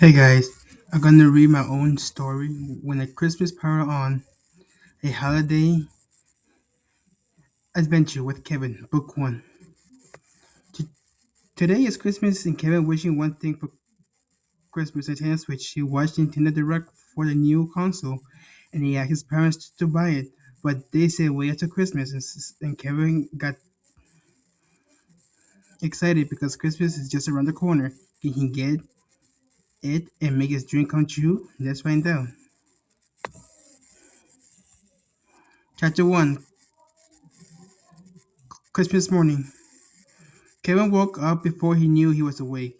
Hey guys, I'm gonna read my own story. When a Christmas Power on a Holiday Adventure with Kevin, Book 1. T- Today is Christmas and Kevin wishing one thing for Christmas, a Nintendo Switch. He watched Nintendo Direct for the new console and he asked his parents to buy it, but they said wait until Christmas and Kevin got excited because Christmas is just around the corner. Can he get it and make his dream come true? Let's find out. Chapter 1, Christmas Morning. Kevin woke up before he knew he was awake.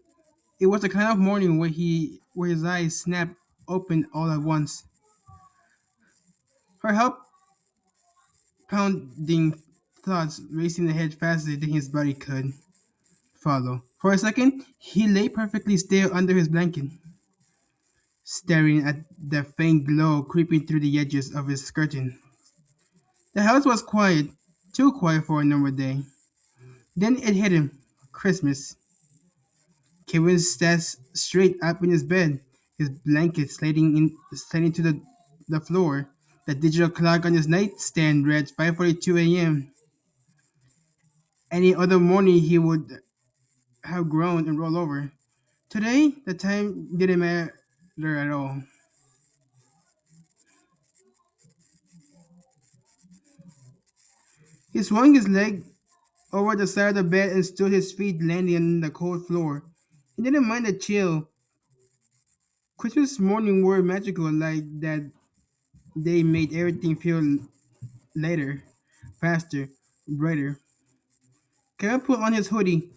It was the kind of morning where his eyes snapped open all at once. Her heart pounding thoughts racing ahead faster than his body could follow. For a second, he lay perfectly still under his blanket, staring at the faint glow creeping through the edges of his curtain. The house was quiet, too quiet for a normal day. Then it hit him. Christmas. Kevin sat straight up in his bed, his blanket sliding to the floor. The digital clock on his nightstand read 5:42 a.m. Any other morning he would have groaned and rolled over. Today, the time didn't matter at all. He swung his leg over the side of the bed and stood his feet landing on the cold floor. He didn't mind the chill. Christmas morning were magical like that. They made everything feel lighter, faster, brighter. Kevin put on his hoodie,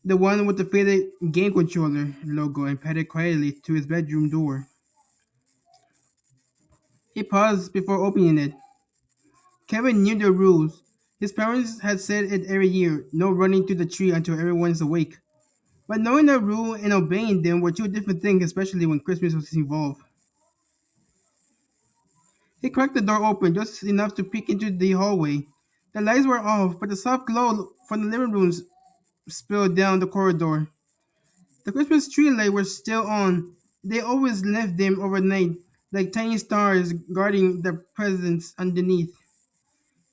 the one with the faded game controller logo, and padded quietly to his bedroom door. He paused before opening it. Kevin knew the rules. His parents had said it every year, no running to the tree until everyone is awake. But knowing the rule and obeying them were two different things, especially when Christmas was involved. He cracked the door open just enough to peek into the hallway. The lights were off, but the soft glow from the living room spilled down the corridor. The Christmas tree lights were still on. They always left them overnight, like tiny stars guarding the presents underneath.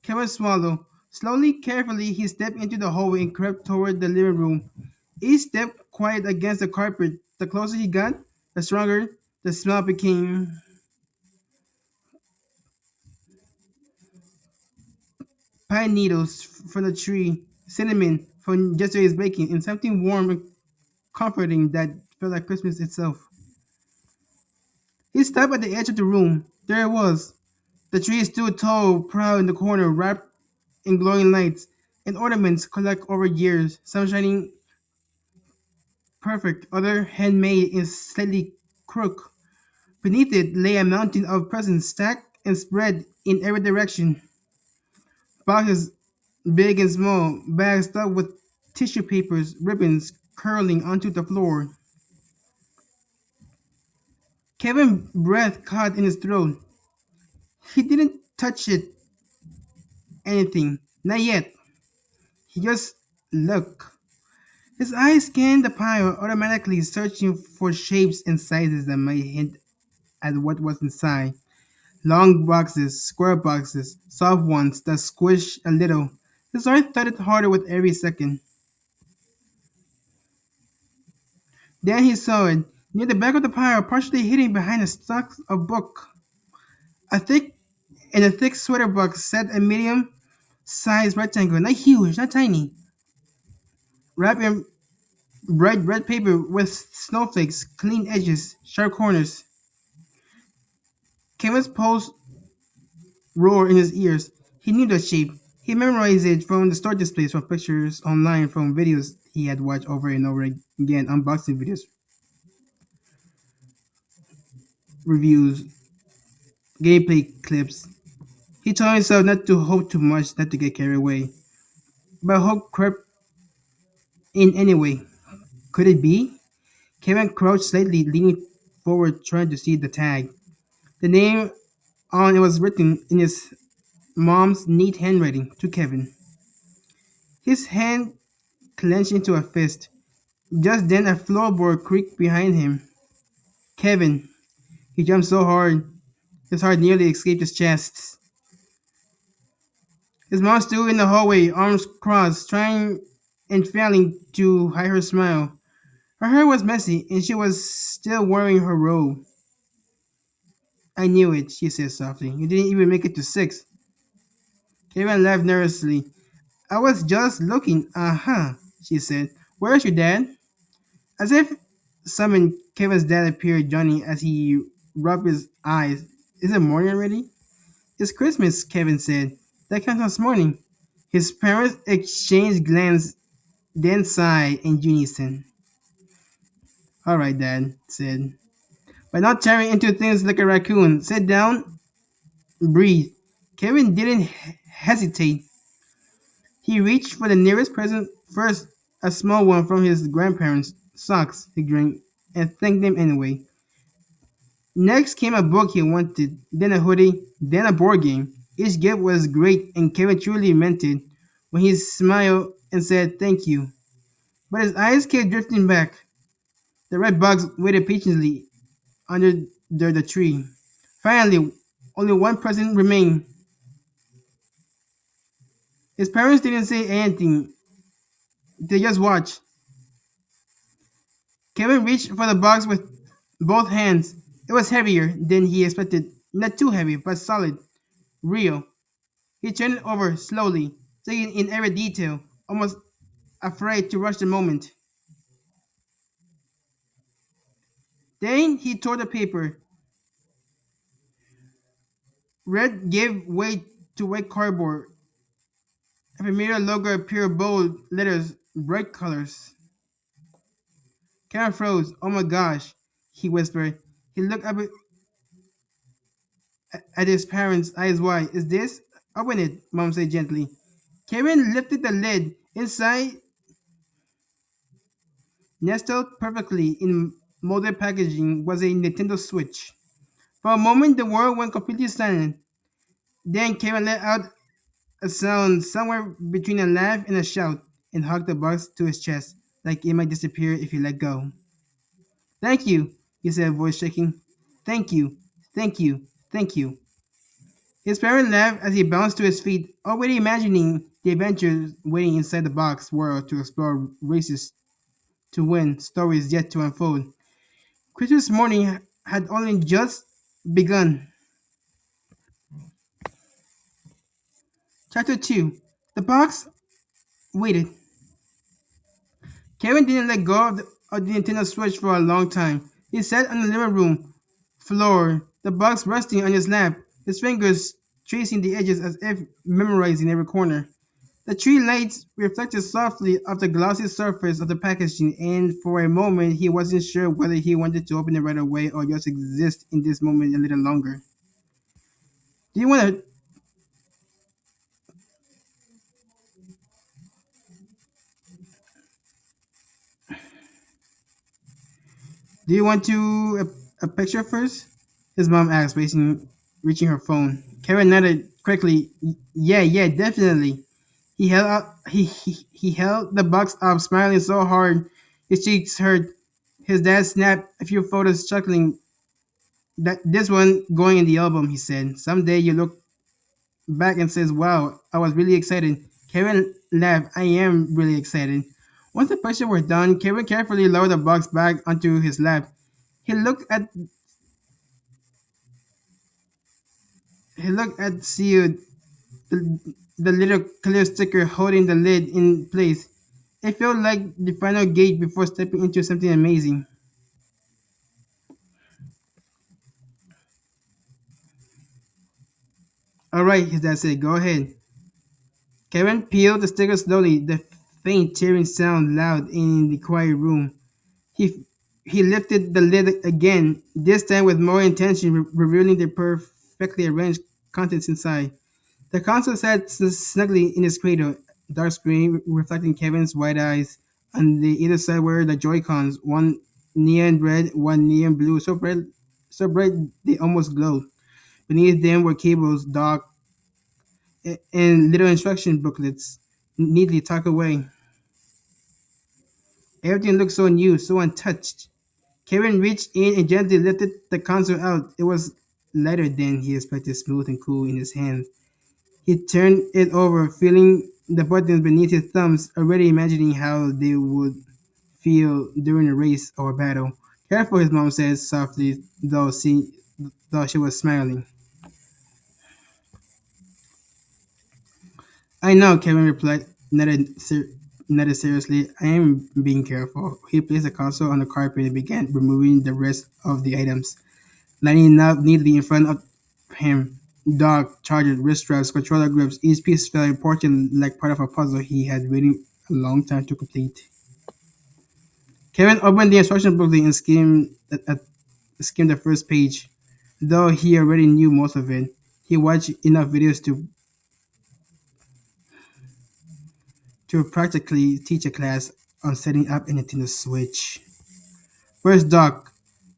Kevin swallowed. Slowly, carefully, he stepped into the hallway and crept toward the living room. Each step quiet against the carpet. The closer he got, the stronger the smell became. Pine needles from the tree, cinnamon from yesterday's baking, and something warm and comforting that felt like Christmas itself. He stopped at the edge of the room. There it was. The tree stood tall, proud in the corner, wrapped in glowing lights and ornaments collect over years, some shining perfect, other handmade and slightly crooked. Beneath it lay a mountain of presents stacked and spread in every direction. Boxes, big and small, bags stuffed with tissue papers, ribbons curling onto the floor. Kevin's breath caught in his throat. He didn't touch anything, not yet. He just looked. His eyes scanned the pile, automatically searching for shapes and sizes that might hint at what was inside. Long boxes, square boxes, soft ones that squish a little. His heart thudded harder with every second. Then he saw it, near the back of the pile, partially hidden behind a stack of book. A thick In a thick sweater box sat a medium-sized rectangle, not huge, not tiny, wrapped in bright red paper with snowflakes, clean edges, sharp corners. Kevin's pulse roared in his ears. He knew the shape. He memorized it from the store displays, from pictures online, from videos he had watched over and over again, unboxing videos, reviews, gameplay clips. He told himself not to hope too much, not to get carried away. But hope crept in anyway. Could it be? Kevin crouched slightly, leaning forward, trying to see the tag. The name on it was written in his mom's neat handwriting to Kevin. His hand clenched into a fist. Just then, a floorboard creaked behind him. Kevin. He jumped so hard, his heart nearly escaped his chest. His mom stood in the hallway, arms crossed, trying and failing to hide her smile. Her hair was messy, and she was still wearing her robe. I knew it, she said softly. You didn't even make it to six. Kevin laughed nervously. I was just looking. Uh-huh, she said. Where's your dad? As if summoned, Kevin's dad appeared, Johnny, as he rubbed his eyes. Is it morning already? It's Christmas, Kevin said. That counts as morning. His parents exchanged glances, then sighed in unison. All right, Dad said. But not tearing into things like a raccoon. Sit down, breathe. Kevin didn't hesitate. He reached for the nearest present first, a small one from his grandparents, socks, he grinned, and thanked them anyway. Next came a book he wanted, then a hoodie, then a board game. Each gift was great, and Kevin truly meant it when he smiled and said thank you. But his eyes kept drifting back. The red box waited patiently under the tree. Finally, only one present remained. His parents didn't say anything, they just watched. Kevin reached for the box with both hands. It was heavier than he expected. Not too heavy, but solid, real. He turned it over slowly, taking in every detail, almost afraid to rush the moment. Then he tore the paper. Red gave way to white cardboard. A familiar logo appeared bold letters, bright colors. Karen froze. Oh my gosh, he whispered. He looked up at his parents, eyes wide. Is this? Open it, Mom said gently. Karen lifted the lid. Inside, nestled perfectly in molded packaging, was a Nintendo Switch. For a moment, the world went completely silent. Then Karen let out a sound somewhere between a laugh and a shout and hugged the box to his chest, like it might disappear if he let go. Thank you, he said, voice shaking. Thank you, thank you, thank you. His parent laughed as he bounced to his feet, already imagining the adventures waiting inside the box world to explore, races to win, stories yet to unfold. Christmas morning had only just begun. Chapter 2. The box waited. Kevin didn't let go of the Nintendo Switch for a long time. He sat on the living room floor, the box resting on his lap, his fingers tracing the edges as if memorizing every corner. The tree lights reflected softly off the glossy surface of the packaging, and for a moment he wasn't sure whether he wanted to open it right away or just exist in this moment a little longer. Do you want to? Do you want to a picture first? His mom asked, reaching her phone. Karen nodded quickly. Yeah, yeah, definitely. He held the box up, smiling so hard his cheeks hurt. His dad snapped a few photos, chuckling. That this one going in the album, he said. Someday you look back and says, "Wow, I was really excited." Karen laughed. I am really excited. Once the pictures were done, Karen carefully lowered the box back onto his lap. He looked at he looked at sealed the little clear sticker holding the lid in place. It felt like the final gate before stepping into something amazing. All right, his dad said, "Go ahead." Kevin peeled the sticker slowly, the faint tearing sound loud in the quiet room. He he lifted the lid again, this time with more intention, revealing the perfectly arranged contents inside. The console sat snugly in its cradle, dark screen reflecting Kevin's wide eyes. On the either side were the Joy-Cons, one neon red, one neon blue, so bright they almost glowed. Beneath them were cables, dock, and little instruction booklets, neatly tucked away. Everything looked so new, so untouched. Kevin reached in and gently lifted the console out. It was lighter than he expected, smooth and cool in his hand. He turned it over, feeling the buttons beneath his thumbs, already imagining how they would feel during a race or a battle. Careful, his mom said softly, though she was smiling. I know, Kevin replied, nodded seriously. I am being careful. He placed the console on the carpet and began removing the rest of the items, lining up neatly in front of him. Dock, charger, wrist straps, controller grips, each piece felt important like part of a puzzle he had waited a long time to complete. Kevin opened the instruction booklet and skimmed the first page. Though he already knew most of it, he watched enough videos to practically teach a class on setting up a Nintendo Switch. First dock,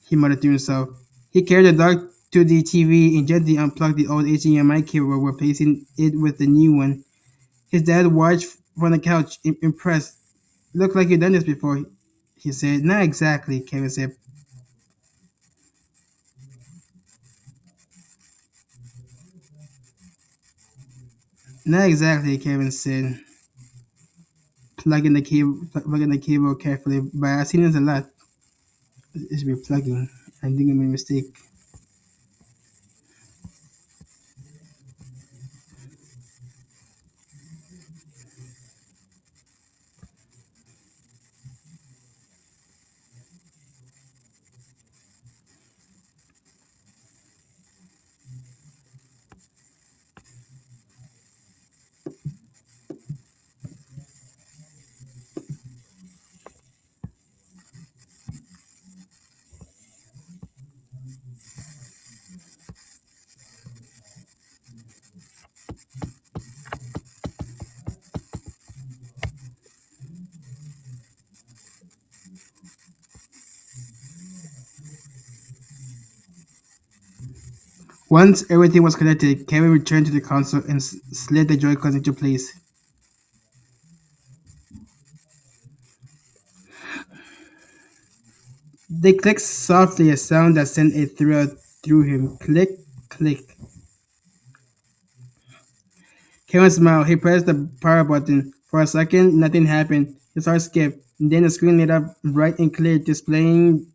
he muttered to himself. He carried the dock to the TV and gently unplugged the old HDMI cable, replacing it with the new one. His dad watched from the couch, impressed. Looked like you've done this before, he said. Not exactly, Kevin said. Not exactly, Kevin said, plugging the cable carefully. But I've seen this a lot. It should be plugging. I think I made a mistake. Once everything was connected, Kevin returned to the console and slid the Joy-Cons into place. They clicked softly, a sound that sent a thrill through him. Click, click. Kevin smiled. He pressed the power button. For a second, nothing happened. His heart skipped. Then the screen lit up bright and clear, displaying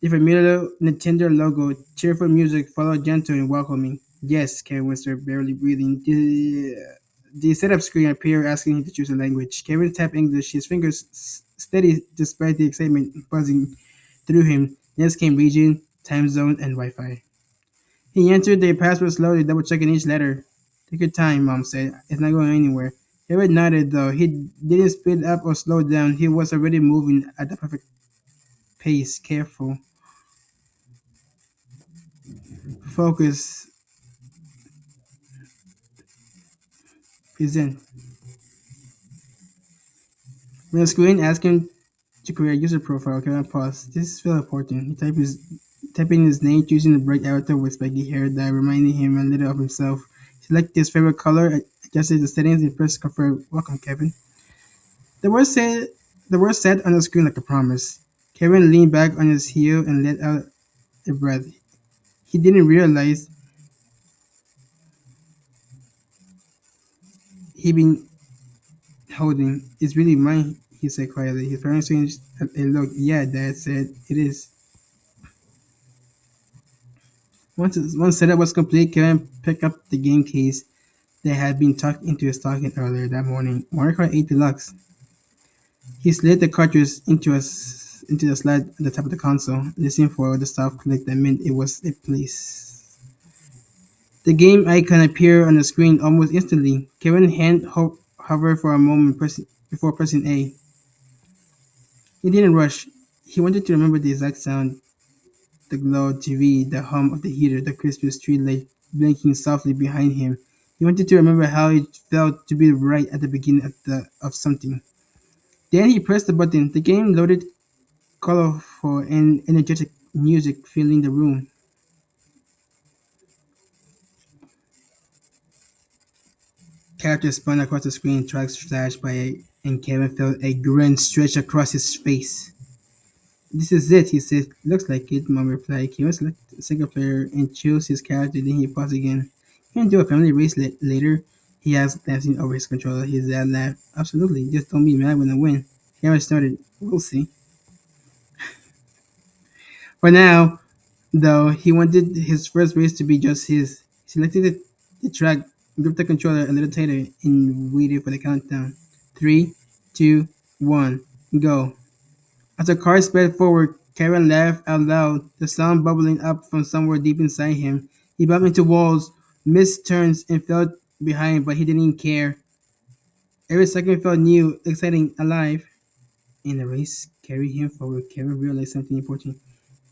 the familiar Nintendo logo. Cheerful music followed, gentle and welcoming. Yes, Kevin whispered, barely breathing. The setup screen appeared, asking him to choose a language. Kevin tapped English, his fingers steady despite the excitement buzzing through him. Next came region, time zone, and Wi-Fi. He entered the password slowly, double checking each letter. Take your time, Mom said. It's not going anywhere. Kevin nodded, though. He didn't speed up or slow down. He was already moving at the perfect pace, careful, focus, present. When the screen asked him to create a user profile, Kevin paused. This is very important. Typing his name, choosing a bright avatar with spiky hair that reminded him a little of himself. He selected his favorite color, adjusted the settings, and pressed confirm. Welcome, Kevin. The word said the word said on the screen like a promise. Kevin leaned back on his heel and let out a breath. He didn't realize he'd been holding. It's really mine, he said quietly. His parents changed a look. Yeah, Dad said it is. Once setup was complete, Kevin picked up the game case that had been tucked into his stocking earlier that morning. Mario Kart 8 Deluxe. He slid the cartridge into the slot at the top of the console, listening for the soft click that meant it was in place. The game icon appeared on the screen almost instantly. Kevin's hand hovered for a moment before pressing A. He didn't rush. He wanted to remember the exact sound, the glow of TV, the hum of the heater, the crisp street light blinking softly behind him. He wanted to remember how it felt to be right at the beginning of something. Then he pressed the button. The game loaded, colorful and energetic music filling the room. Characters spun across the screen, tracks flashed by, and Kevin felt a grin stretch across his face. This is it, he said. Looks like it, Mom replied. He was select a single player and chose his character, then he paused again. Can you do a family race later? He asked, glancing over his controller. His dad laughed. Absolutely, just don't be mad when I win. Cameron started. We'll see. For now, though, he wanted his first race to be just his. He selected the track, gripped the controller a little tighter, and waited for the countdown. Three, two, one, go. As the car sped forward, Karen laughed out loud, the sound bubbling up from somewhere deep inside him. He bumped into walls, missed turns, and fell behind, but he didn't care. Every second felt new, exciting, alive. And the race carried him forward. Karen realized something important.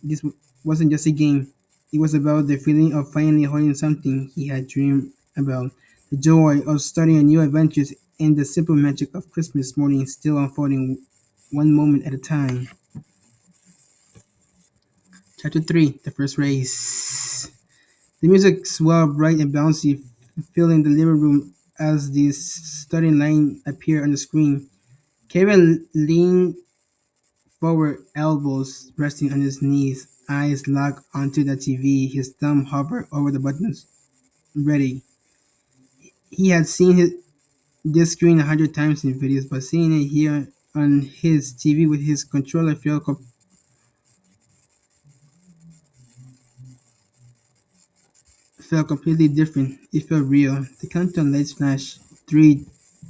This wasn't just a game. It was about the feeling of finally holding something he had dreamed about. The joy of starting a new adventure and the simple magic of Christmas morning still unfolding one moment at a time. Chapter 3, The First Race. The music swelled bright and bouncy, filling the living room as the starting line appeared on the screen. Kevin leaned forward, elbows resting on his knees, eyes locked onto the TV, his thumb hovered over the buttons. Ready. He had seen this screen 100 times in videos, but seeing it here on his TV with his controller felt completely different. It felt real. The countdown lights flashed. Three,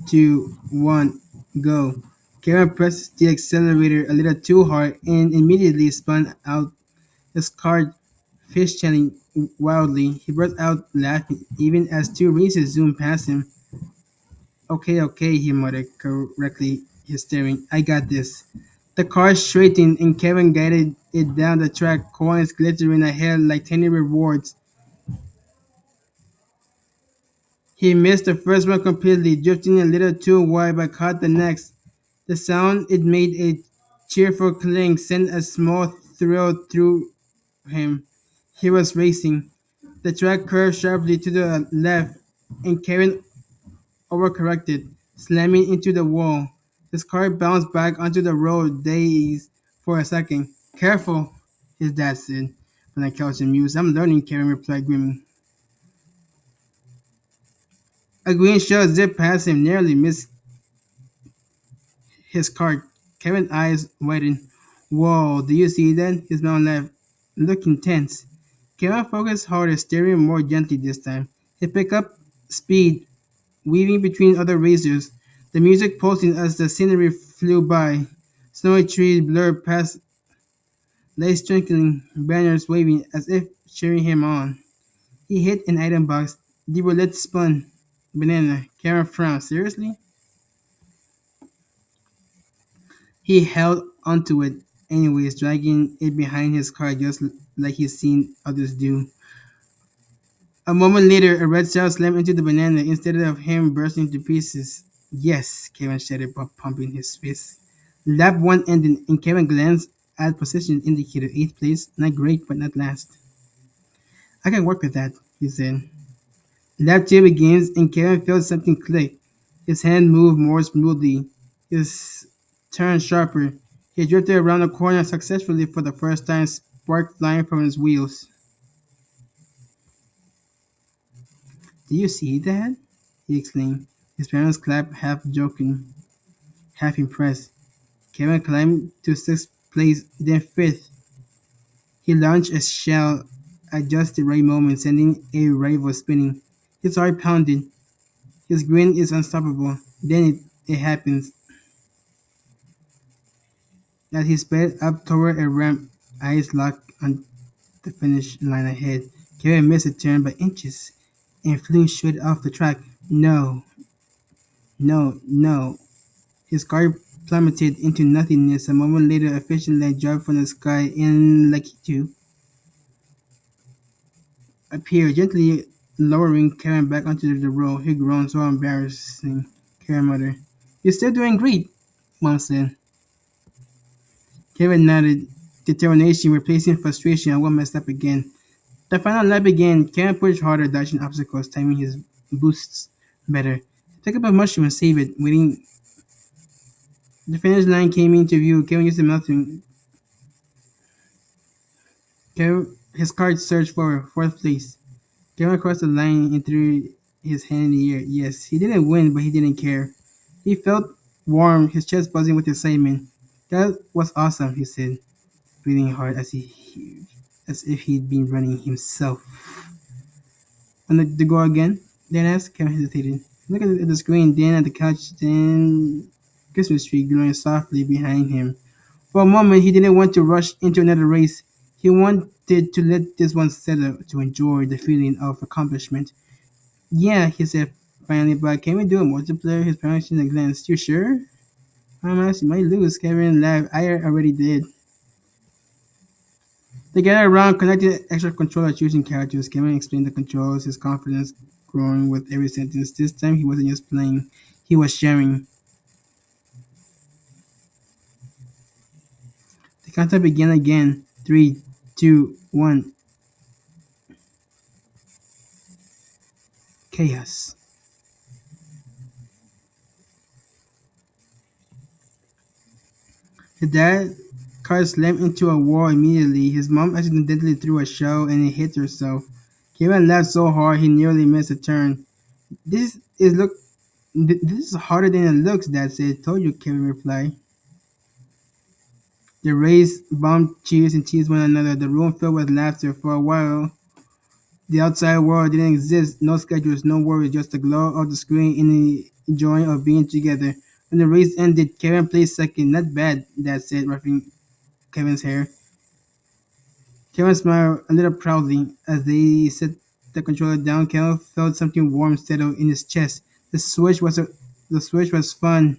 two, one, go. Karen pressed the accelerator a little too hard and immediately spun out, his car fishtailing wildly. He burst out laughing even as two races zoomed past him. Okay, okay, he muttered, correctly his steering. I got this. The car straightened and Kevin guided it down the track, coins glittering ahead like tiny rewards. He missed the first one completely, drifting a little too wide but caught the next. The sound it made, a cheerful cling, sent a small thrill through him. He was racing. The track curved sharply to the left, and Kevin overcorrected, slamming into the wall. His car bounced back onto the road, dazed for a second. Careful, his dad said, from the couch amused. I'm learning, Kevin replied, grinning. A green shell zipped past him, nearly missed his car. Kevin's eyes widened. Whoa, do you see that? His mom laughed. Look intense. Kevin focused harder, steering more gently this time. He picked up speed, weaving between other racers, the music pulsing as the scenery flew by. Snowy trees blurred past, lights twinkling, banners waving as if cheering him on. He hit an item box. The roulette spun. Banana. Karen frowned. Seriously? He held onto it anyways, dragging it behind his car just like he's seen others do. A moment later, a red shell slammed into the banana instead of him bursting to pieces. Yes, Kevin shouted, pumping his fist. Lap 1 ended, and Kevin glanced at position indicator 8th place. Not great, but not last. I can work with that, he said. Lap 2 begins, and Kevin felt something click. His hand moved more smoothly, his turn sharper. He drifted around the corner successfully for the first time, spark flying from his wheels. Do you see that? He exclaimed. His parents clapped, half joking, half impressed. Kevin climbed to sixth place, then fifth. He launched a shell at just the right moment, sending a rival spinning. His heart pounded. His grin is unstoppable. Then it happens. As he sped up toward a ramp, eyes locked on the finish line ahead. Kevin missed a turn by inches and flew straight off the track. No, no, no. His car plummeted into nothingness. A moment later, a fishing line dropped from the sky and Lakitu appeared, gently lowering Karen back onto the road. He groaned, so embarrassing. Karen muttered. You're still doing great, Mom said. Kevin nodded, determination replacing frustration at what messed up again. The final lap began. Karen pushed harder, dodging obstacles, timing his boosts better. Pick up a mushroom and save it, waiting. The finish line came into view. Kevin used the mouth His card searched for fourth place. Came across the line and threw his hand in the air. Yes, he didn't win, but he didn't care. He felt warm, his chest buzzing with excitement. That was awesome, he said, breathing hard as if he'd been running himself. And to go again? Dan asked. Kevin hesitated. Look at the screen, then at the couch, then Christmas tree glowing softly behind him. For a moment, he didn't want to rush into another race. He wanted to let this one settle, to enjoy the feeling of accomplishment. Yeah, he said finally, but can we do a multiplayer? His parents in a glance. You sure? Hamas, you might lose. Kevin laughed. I already did. They gathered around, connected extra controller choosing characters. Kevin explained the controls, his confidence growing with every sentence. This time he wasn't just playing, he was sharing. The countdown began again. Three, two, one. Chaos. His dad car slammed into a wall immediately. His mom accidentally threw a shell and it hit herself. Kevin laughed so hard he nearly missed a turn. This is look this is harder than it looks, Dad said. Told you, Kevin replied. The race bumped, cheers, and teased one another. The room filled with laughter. For a while, the outside world didn't exist. No schedules, no worries, just the glow of the screen and the joy of being together. When the race ended, Kevin placed second. Not bad, Dad said, ruffling Kevin's hair. Kevin smiled a little proudly as they set the controller down. Kevin felt something warm settle in his chest. The switch was fun,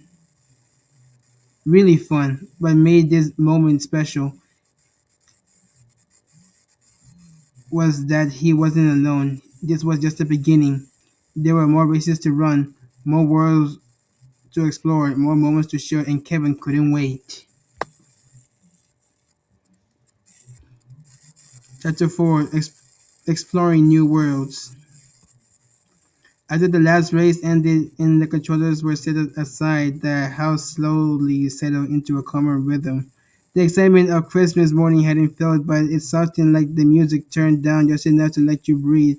really fun, but made this moment special was that he wasn't alone. This was just the beginning. There were more races to run, more worlds to explore, more moments to share, and Kevin couldn't wait. Chapter 4, Exploring New Worlds. After the last race ended and the controllers were set aside, the house slowly settled into a calmer rhythm. The excitement of Christmas morning hadn't felt, but it softened like the music turned down just enough to let you breathe.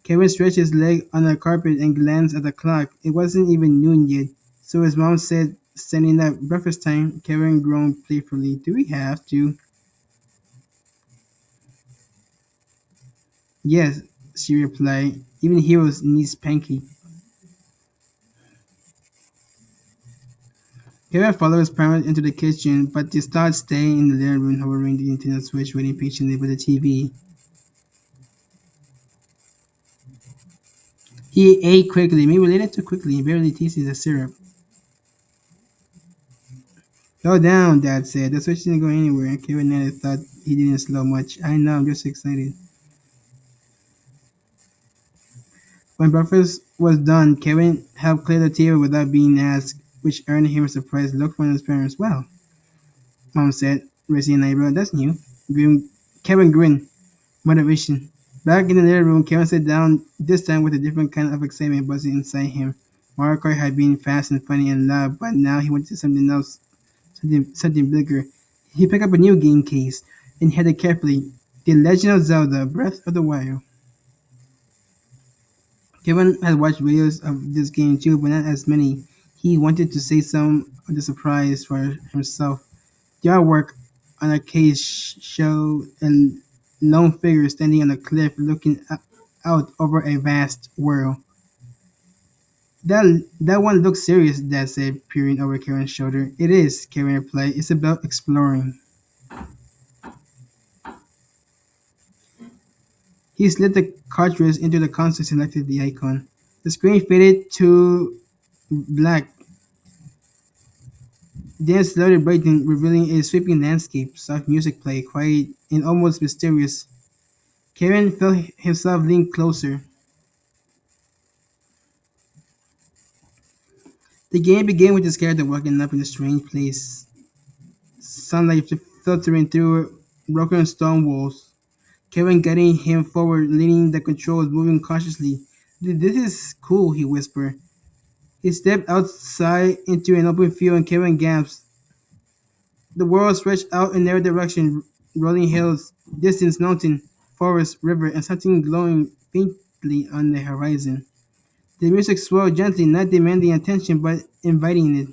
Kevin stretched his leg on the carpet and glanced at the clock. It wasn't even noon yet, so his mom said, standing up, breakfast time. Kevin groaned playfully. Do we have to? Yes, she replied. Even heroes need spanky. Kevin followed his parents into the kitchen, but they started staying in the living room, hovering the Nintendo Switch, waiting patiently for the TV. He ate quickly, maybe a little too quickly, and barely tasted the syrup. Slow down, Dad said. The switch didn't go anywhere, and Kevin Netter thought he didn't slow much. I know, I'm just excited. When breakfast was done, Kevin helped clear the table without being asked, which earned him a surprised look from his parents. Well, Mom said, raising an eyebrow, that's new. Kevin grinned. Motivation. Back in the living room, Kevin sat down, this time with a different kind of excitement buzzing inside him. Mario Kart had been fast and funny and loud, but now he wanted something else, something bigger. He picked up a new game case and held it carefully. The Legend of Zelda: Breath of the Wild. Kevin had watched videos of this game too, but not as many. He wanted to see some of the surprise for himself. The artwork on a case showed a lone figure standing on a cliff looking out over a vast world. That one looks serious, Dad said, peering over Karen's shoulder. It is, Karen replied. It's about exploring. He slid the cartridge into the console and selected the icon. The screen faded to black, then slowly brightened, revealing a sweeping landscape. Soft music played, quiet and almost mysterious. Karen felt himself lean closer. The game began with his character walking up in a strange place, sunlight filtering through broken stone walls. Kevin guiding him forward, leaning the controls, moving cautiously. This is cool, he whispered. He stepped outside into an open field and Kevin gasped. The world stretched out in every direction. rolling hills, distant mountain, forest, river, and something glowing faintly on the horizon. The music swelled gently, not demanding attention but inviting it.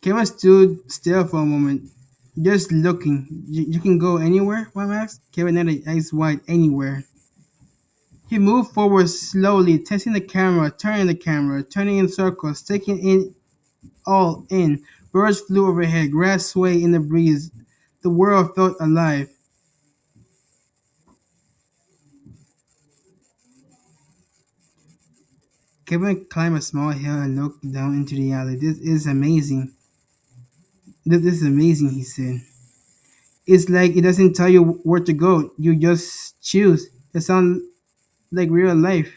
Kevin stood still for a moment, just looking. You can go anywhere? One asked. Kevin nodded, eyes wide. Anywhere. He moved forward slowly, testing the camera, turning in circles, taking it all in. Birds flew overhead, grass swayed in the breeze. The world felt alive. Kevin climbed a small hill and looked down into the alley. This is amazing. This is amazing, he said. It's like it doesn't tell you where to go. You just choose. It sounds like real life,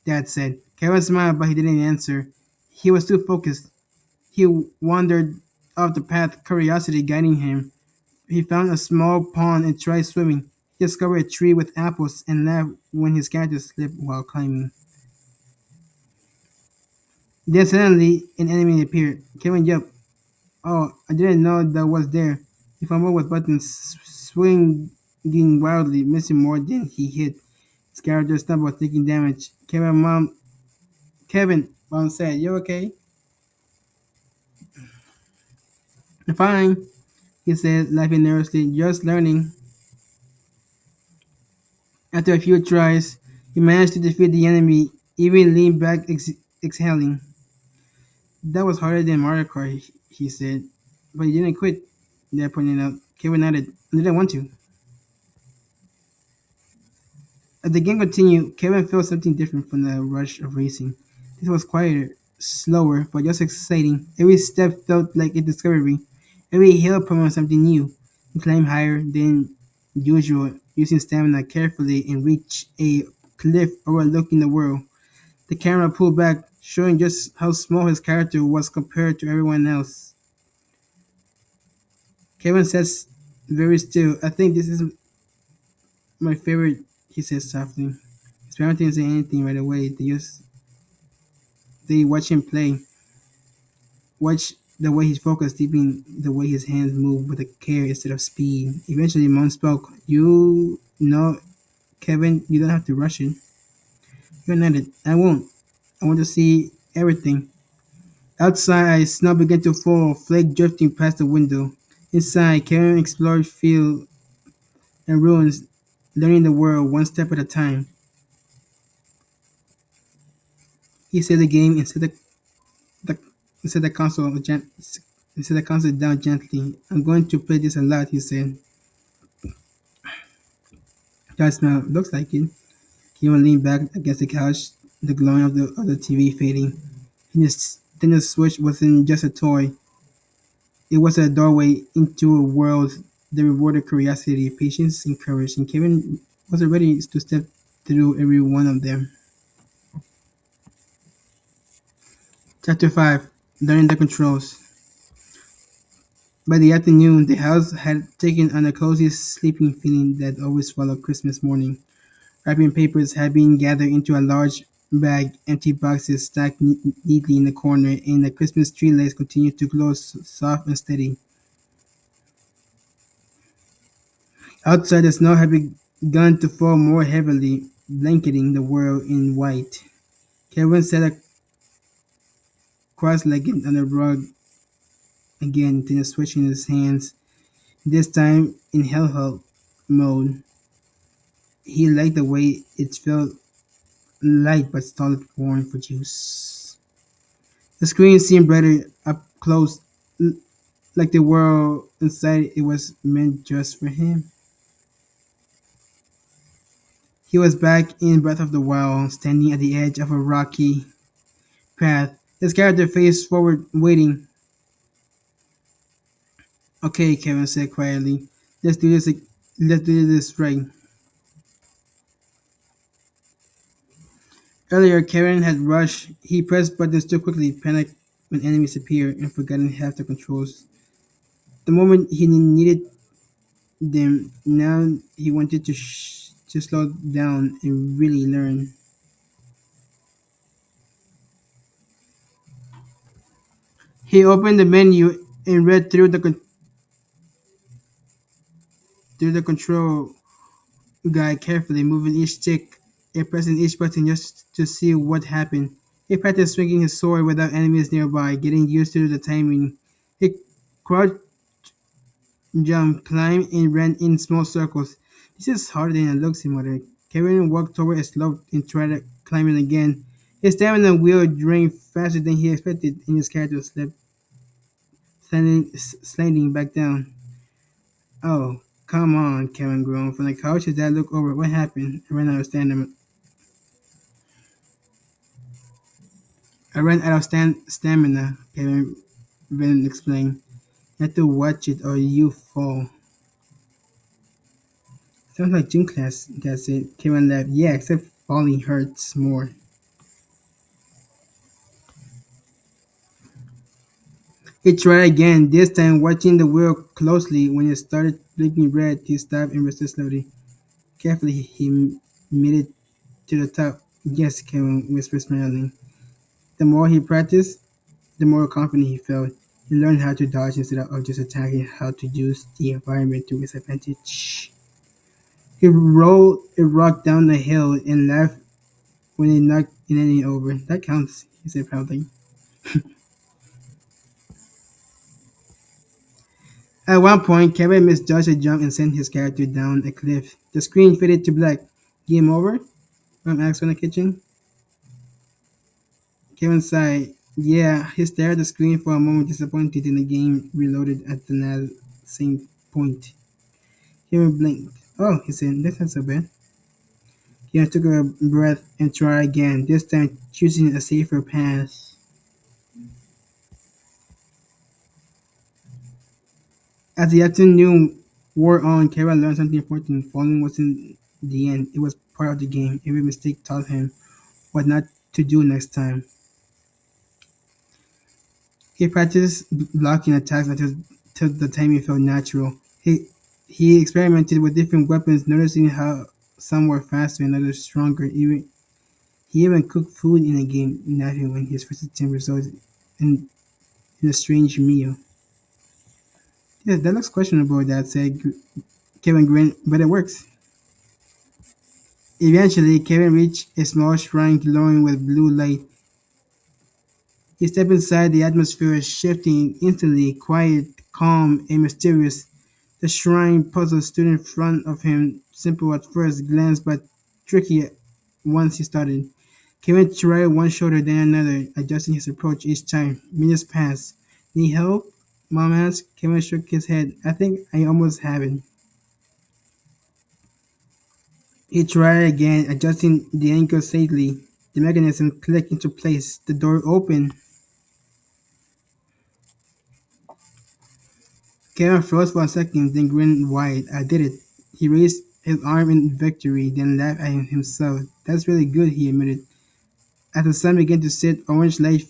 Dad said. Kevin smiled, but he didn't answer. He was too focused. He wandered off the path, curiosity guiding him. He found a small pond and tried swimming. He discovered a tree with apples and laughed when his character slipped while climbing. Then suddenly, an enemy appeared. Kevin jumped. Oh, I didn't know that was there. He fumbled with buttons, swinging wildly, missing more than he hit. His character stumbled, taking damage. Mom said, "You okay?" Fine, he said, laughing nervously, just learning. After a few tries, he managed to defeat the enemy, even leaned back, exhaling. That was harder than Mario Kart, he said. But he didn't quit, Dad pointed out. Kevin nodded. I didn't want to. As the game continued, Kevin felt something different from the rush of racing. This was quieter, slower, but just exciting. Every step felt like a discovery. Every hill promised something new. He climbed higher than usual, using stamina carefully, and reached a cliff overlooking the world. The camera pulled back, showing just how small his character was compared to everyone else. Kevin says very still, I think this is my favorite, he says softly. His parents didn't say anything right away. They watch him play. Watch the way he's focused, deeping the way his hands move with a care instead of speed. Eventually Mom spoke. You know, Kevin, you don't have to rush it. You're not it. I won't. I want to see everything. Outside, snow began to fall, flake drifting past the window. Inside, Kevin explored fields and ruins, learning the world one step at a time. He set the game and the, set the console set the console down gently. I'm going to play this a lot, he said. That smell looks like it. Kevin leaned back against the couch, the glowing of the TV fading. Then the Switch wasn't just a toy. It was a doorway into a world that rewarded curiosity, patience, and courage, and Kevin was ready to step through every one of them. Chapter 5. Learning the controls. By the afternoon, the house had taken on a cozy, sleeping feeling that always followed Christmas morning. Wrapping papers had been gathered into a large bag, empty boxes stacked neatly in the corner, and the Christmas tree lights continued to glow soft and steady. Outside, the snow had begun to fall more heavily, blanketing the world in white. Kevin sat cross-legged on the rug again, then switching his hands, this time in handheld mode. He liked the way it felt light but solid pouring for juice. The screen seemed brighter up close, like the world inside it was meant just for him. He was back in Breath of the Wild, standing at the edge of a rocky path. His character faced forward, waiting. Okay, Kevin said quietly. Let's do this. Let's do this right. Earlier, Kevin had rushed. He pressed buttons too quickly, panicked when enemies appeared, and forgotten half the controls. The moment he needed them, now he wanted to slow down and really learn. He opened the menu and read through the control guide carefully, moving each stick and pressing each button just to see what happened. He practiced swinging his sword without enemies nearby, getting used to the timing. He crouched, jumped, climbed, and ran in small circles. This is harder than it looks, he muttered. Kevin walked toward a slope and tried climbing again. His stamina wheel drained faster than he expected, and his character slipped, sliding back down. Oh, come on, Kevin groaned. From the couch, his dad looked over. What happened? I ran out of stamina. Stamina, Kevin explained. You have to watch it or you fall. Sounds like gym class, that's it. Kevin laughed. Yeah, except falling hurts more. He tried again, this time watching the wheel closely. When it started blinking red, he stopped and rested slowly. Carefully, he made it to the top. Yes, Kevin whispered, smiling. The more he practiced, the more confident he felt. He learned how to dodge instead of just attacking, how to use the environment to his advantage. He rolled a rock down the hill and laughed when it knocked an enemy over. That counts, he said proudly. At one point, Kevin misjudged a jump and sent his character down a cliff. The screen faded to black. Game over? Mom asked from the kitchen. Kevin sighed. Yeah, he stared at the screen for a moment, disappointed, and the game reloaded at the same point. Kevin blinked. Oh, he said, that's not so bad. He took a breath and tried again, this time choosing a safer path. As the afternoon wore on, Kevin learned something important. Falling wasn't the end, it was part of the game. Every mistake taught him what not to do next time. He practiced blocking attacks until the timing felt natural. He experimented with different weapons, noticing how some were faster and others stronger. He even cooked food in the game, laughing when his first attempt resulted in a strange meal. Yeah, that looks questionable, Dad said. Kevin grinned, but it works. Eventually, Kevin reached a small shrine glowing with blue light. He stepped inside, the atmosphere shifting instantly, quiet, calm, and mysterious. The shrine puzzle stood in front of him, simple at first glance but tricky once he started. Kevin tried one shoulder then another, adjusting his approach each time. Minutes passed. Need help? Mom asked. Kevin shook his head. I think I almost have it. He tried again, adjusting the angle safely. The mechanism clicked into place. The door opened. Kevin froze for a second, then grinned wide. I did it. He raised his arm in victory, then laughed at himself. That's really good, he admitted. As the sun began to set, orange light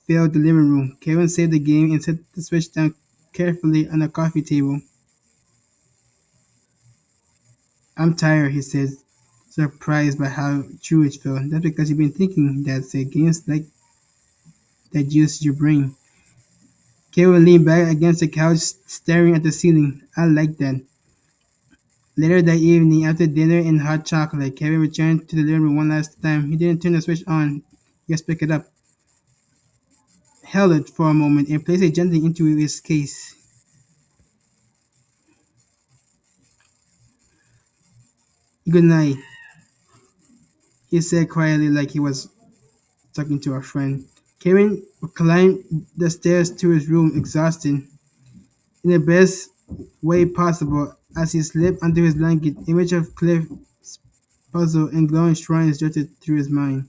filled the living room. Kevin saved the game and set the switch down carefully on the coffee table. I'm tired, he said, surprised by how true it felt. That's because you've been thinking, Dad said. Games like that use your brain. Kevin leaned back against the couch, staring at the ceiling. I like that. Later that evening, after dinner and hot chocolate, Kevin returned to the living room one last time. He didn't turn the switch on, he just picked it up, held it for a moment, and placed it gently into its case. Good night, he said quietly like he was talking to a friend. Kevin climbed the stairs to his room, exhausted, in the best way possible. As he slipped under his blanket, image of cliff, puzzle, and glowing shrines drifted through his mind.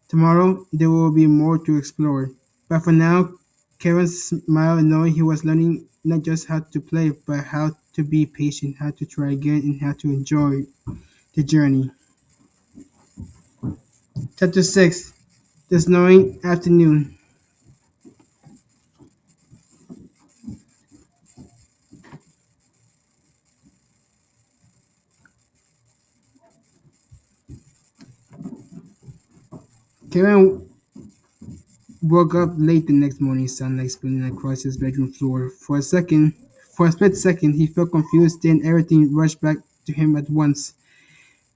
Tomorrow there will be more to explore. But for now, Kevin smiled knowing he was learning not just how to play, but how to be patient, how to try again, and how to enjoy the journey. Chapter 6. The Snowing Afternoon. Kevin woke up late the next morning, sunlight spilling across his bedroom floor. For a split second, he felt confused, then everything rushed back to him at once.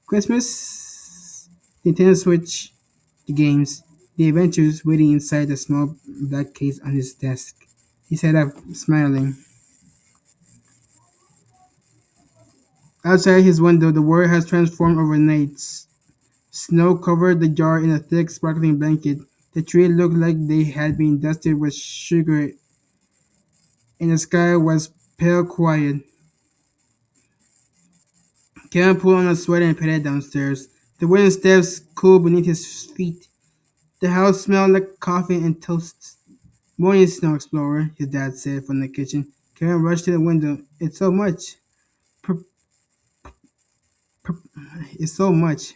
Christmas, Nintendo Switch, the games, the adventures waiting inside the small black case on his desk. He sat up, smiling. Outside his window, the world has transformed overnight. Snow covered the jar in a thick, sparkling blanket. The tree looked like they had been dusted with sugar, and the sky was pale quiet. Kevin pulled on a sweater and headed downstairs. The wooden steps cooled beneath his feet. The house smelled like coffee and toast. Morning, Snow Explorer, his dad said from the kitchen. Kevin rushed to the window. It's so much. Per- per- it's so much.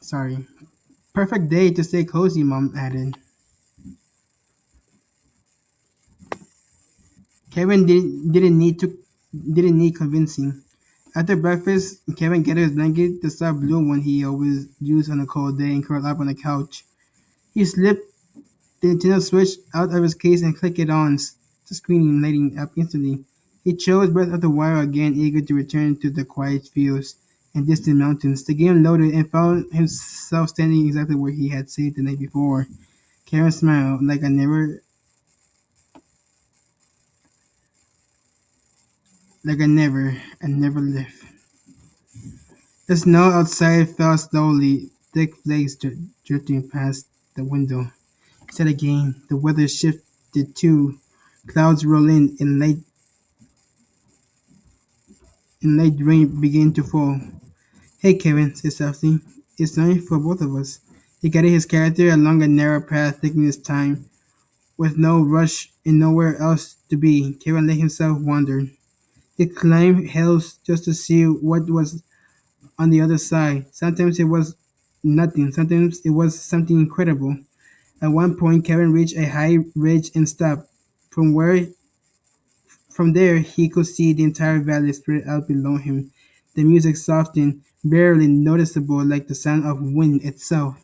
Sorry. Perfect day to stay cozy, Mom added. Kevin didn't need convincing. After breakfast, Kevin gathered his blanket, the soft blue one he always used on a cold day, and curled up on the couch. He slipped the Nintendo Switch out of his case and clicked it on, the screen lighting up instantly. He chose Breath of the Wild again, eager to return to the quiet fields and distant mountains. The game loaded and found himself standing exactly where he had saved the night before. Karen smiled I never left. The snow outside fell slowly, thick flakes drifting past the window. He said again, the weather shifted too. Clouds rolled in and light rain began to fall. Hey Kevin, said softly. It's snowing for both of us. He guided his character along a narrow path, taking his time, with no rush and nowhere else to be. Kevin let himself wander. He climbed hills just to see what was on the other side. Sometimes it was nothing, sometimes it was something incredible. At one point, Kevin reached a high ridge and stopped. From where From there, he could see the entire valley spread out below him. The music softened, barely noticeable like the sound of wind itself.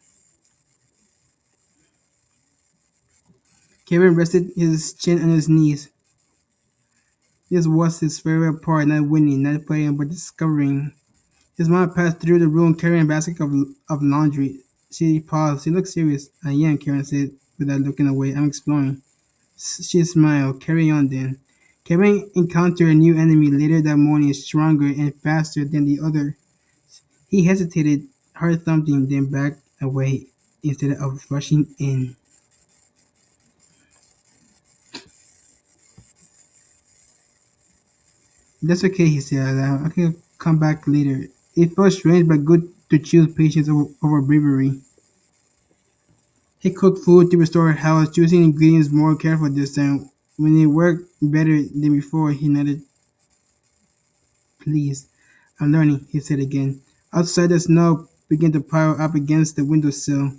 Kevin rested his chin on his knees. This was his favorite part, not winning, not playing, but discovering. His mom passed through the room carrying a basket of laundry. She paused. She looked serious. I am, Karen said without looking away. I'm exploring. She smiled. Carry on then. Kevin encountered a new enemy later that morning, stronger and faster than the other. He hesitated, heart thumping, then backed away instead of rushing in. That's okay, he said aloud. I can come back later. It felt strange but good to choose patience over bravery. He cooked food to restore health, choosing ingredients more carefully this time. When it worked better than before, he nodded. Please, I'm learning, he said again. Outside, the snow began to pile up against the windowsill.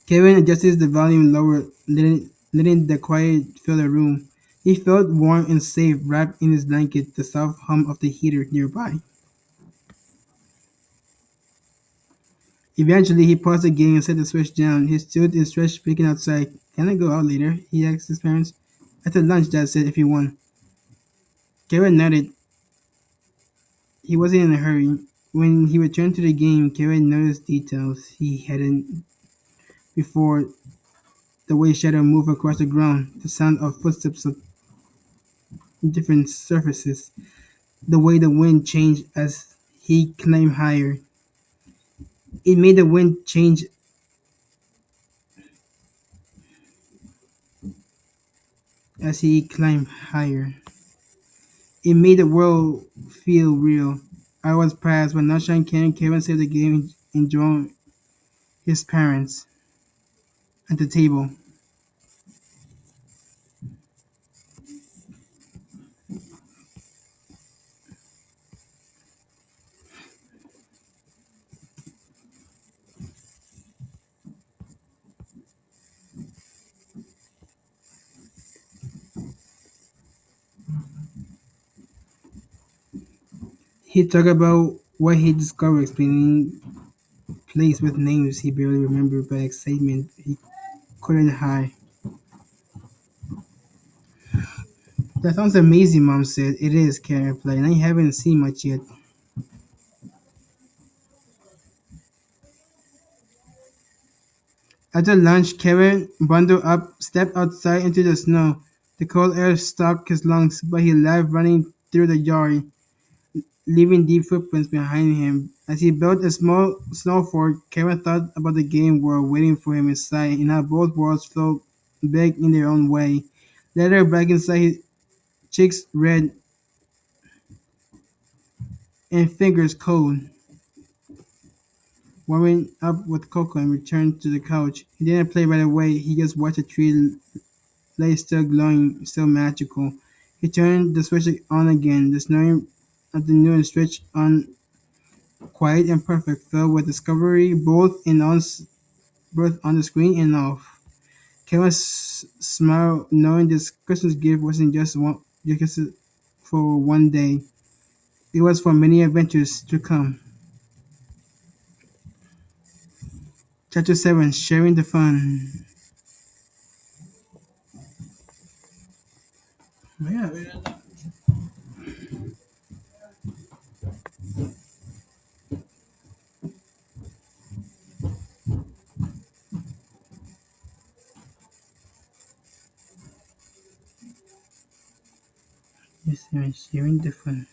Kevin adjusted the volume lower, letting the quiet fill the room. He felt warm and safe, wrapped in his blanket, the soft hum of the heater nearby. Eventually, he paused again and set the switch down. He stood and stretched, speaking outside. Can I go out later? He asked his parents. After lunch, Dad said, if you want. Kevin nodded. He wasn't in a hurry. When he returned to the game, Kevin noticed details he hadn't before: the way shadow moved across the ground, the sound of footsteps on different surfaces, the way the wind changed as he climbed higher. It made the wind change as he climbed higher. It made the world feel real. Hours passed, but not Sean Kevin. Kevin saved the game and joined his parents at the table. He talked about what he discovered, explaining place with names he barely remembered, but excitement he couldn't hide. That sounds amazing, Mom said. It is, Karen replied, and I haven't seen much yet. After lunch, Kevin bundled up, stepped outside into the snow. The cold air stopped his lungs, but he left running through the yard, leaving deep footprints behind him. As he built a small snow fort, Kevin thought about the game world waiting for him inside, and how both worlds felt big in their own way. Leather back inside, his cheeks red and fingers cold. Warming up with cocoa and returned to the couch. He didn't play right away, he just watched the tree lay still glowing, still magical. He turned the switch on again. The snoring afternoon stretched on, quiet and perfect, filled with discovery both on the screen and off. Kevin smiled, knowing this Christmas gift wasn't just for one day. It was for many adventures to come. Chapter 7: Sharing the Fun. Yeah, yes, sharing the fun.